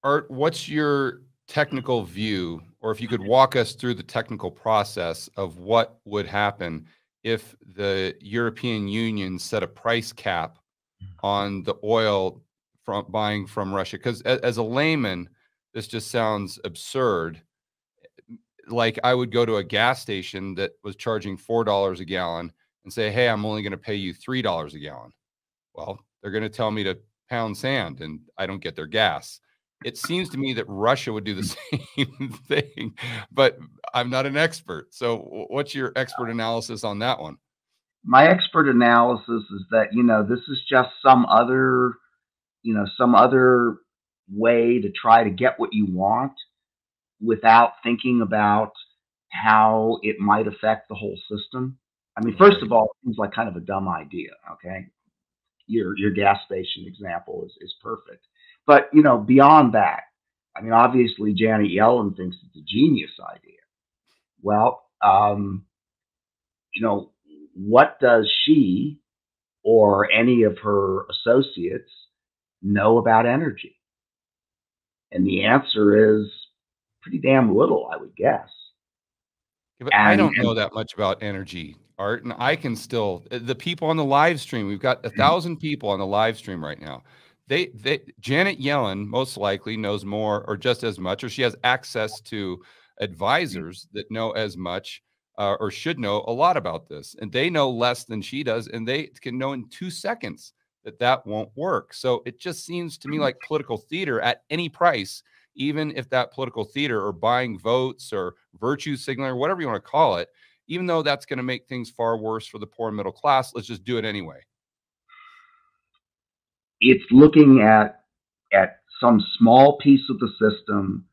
Art, what's your technical view, or if you could walk us through the technical process of what would happen if the European Union set a price cap on the oil from buying from Russia? Because as a layman, this just sounds absurd. Like I would go to a gas station that was charging $4 a gallon and say, hey, I'm only going to pay you $3 a gallon. Well, they're going to tell me to pound sand and I don't get their gas. It seems to me that Russia would do the same thing, but I'm not an expert. So what's your expert analysis on that one? My expert analysis is that, this is just some other way to try to get what you want without thinking about how it might affect the whole system. I mean, first of all, it seems like kind of a dumb idea. Okay, your gas station example is perfect, but beyond that, I mean, obviously Janet Yellen thinks it's a genius idea. Well, what does she or any of her associates know about energy? And the answer is pretty damn little, I would guess. Yeah, but I don't know that much about energy, Art, and I can still, the people on the live stream, we've got 1,000 people on the live stream right now. Janet Yellen most likely knows more or just as much, or she has access to advisors that know as much or should know a lot about this. And they know less than she does, and they can know in 2 seconds that that won't work. So it just seems to me like political theater at any price, even if that political theater or buying votes or virtue signaling or whatever you want to call it, even though that's going to make things far worse for the poor and middle class, let's just do it anyway. It's looking at some small piece of the system.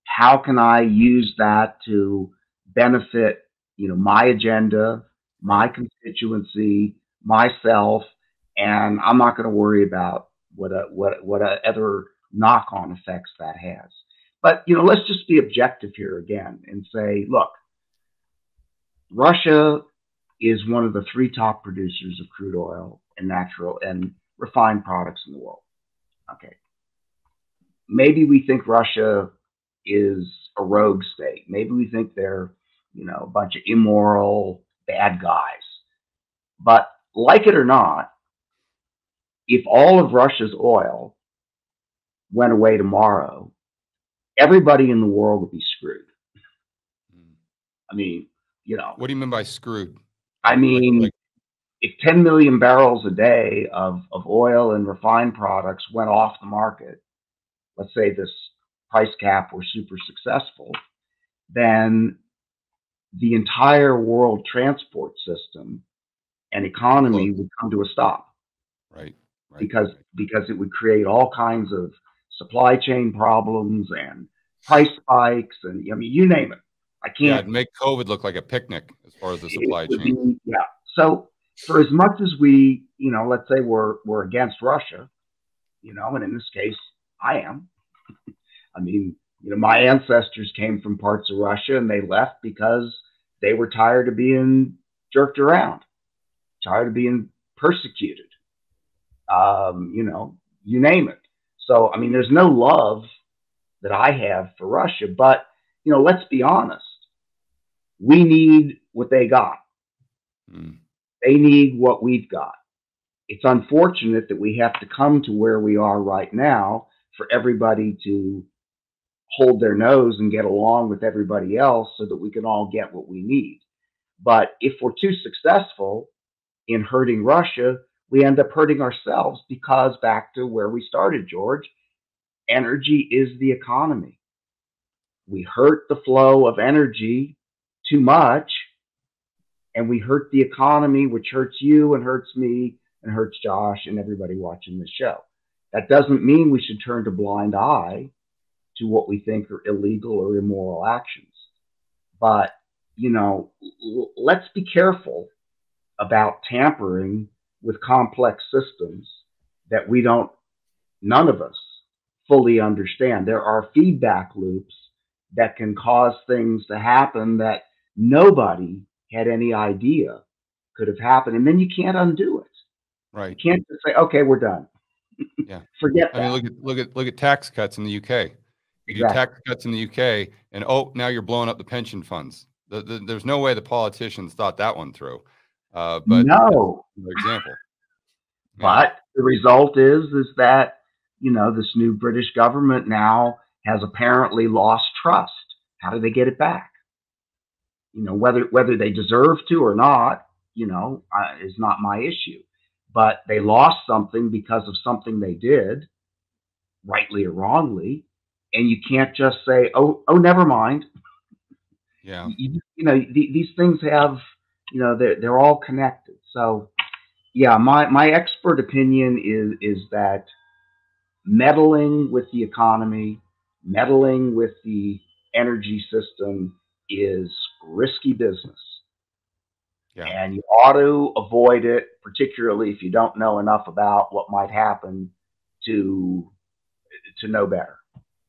How can I use that to benefit, my agenda, my constituency, myself, and I'm not going to worry about what other knock-on effects that has. But let's just be objective here again and say, look, Russia is one of the 3 top producers of crude oil and natural and refined products in the world. Okay. Maybe we think Russia is a rogue state. Maybe we think they're, a bunch of immoral, bad guys. But like it or not, if all of Russia's oil went away tomorrow, everybody in the world would be screwed. I mean, What do you mean by screwed? I mean, if 10 million barrels a day of oil and refined products went off the market, let's say this price cap were super successful, then the entire world transport system and economy would come to a stop. Right. Because it would create all kinds of supply chain problems and price spikes, and I mean, you name it. I can't. Yeah, it'd make COVID look like a picnic as far as the supply chain. Yeah. So for as much as we, let's say we're against Russia, and in this case, I am. I mean, my ancestors came from parts of Russia and they left because they were tired of being jerked around, tired of being persecuted. You name it. So, I mean, there's no love that I have for Russia, but, let's be honest. We need what they got. They need what we've got. It's unfortunate that we have to come to where we are right now for everybody to hold their nose and get along with everybody else so that we can all get what we need. But if we're too successful in hurting Russia, we end up hurting ourselves because, back to where we started, George, energy is the economy. We hurt the flow of energy too much, and we hurt the economy, which hurts you and hurts me and hurts Josh and everybody watching the show. That doesn't mean we should turn a blind eye to what we think are illegal or immoral actions. But, let's be careful about tampering with complex systems that none of us fully understand. There are feedback loops that can cause things to happen that nobody had any idea could have happened. And then you can't undo it. Right. You can't just say, okay, we're done. Yeah. Forget I mean, that. look at tax cuts in the UK. You do Exactly. tax cuts in the UK, and oh, now you're blowing up the pension funds. There's no way the politicians thought that one through. But that's No, another example. Yeah. but the result is that, this new British government now has apparently lost trust. How do they get it back? Whether they deserve to or not, is not my issue. But they lost something because of something they did, rightly or wrongly, and you can't just say, "Oh, never mind." Yeah. These things have, they're all connected. So, yeah, my expert opinion is that meddling with the economy, meddling with the energy system is risky business. Yeah. And you ought to avoid it, particularly if you don't know enough about what might happen to know better.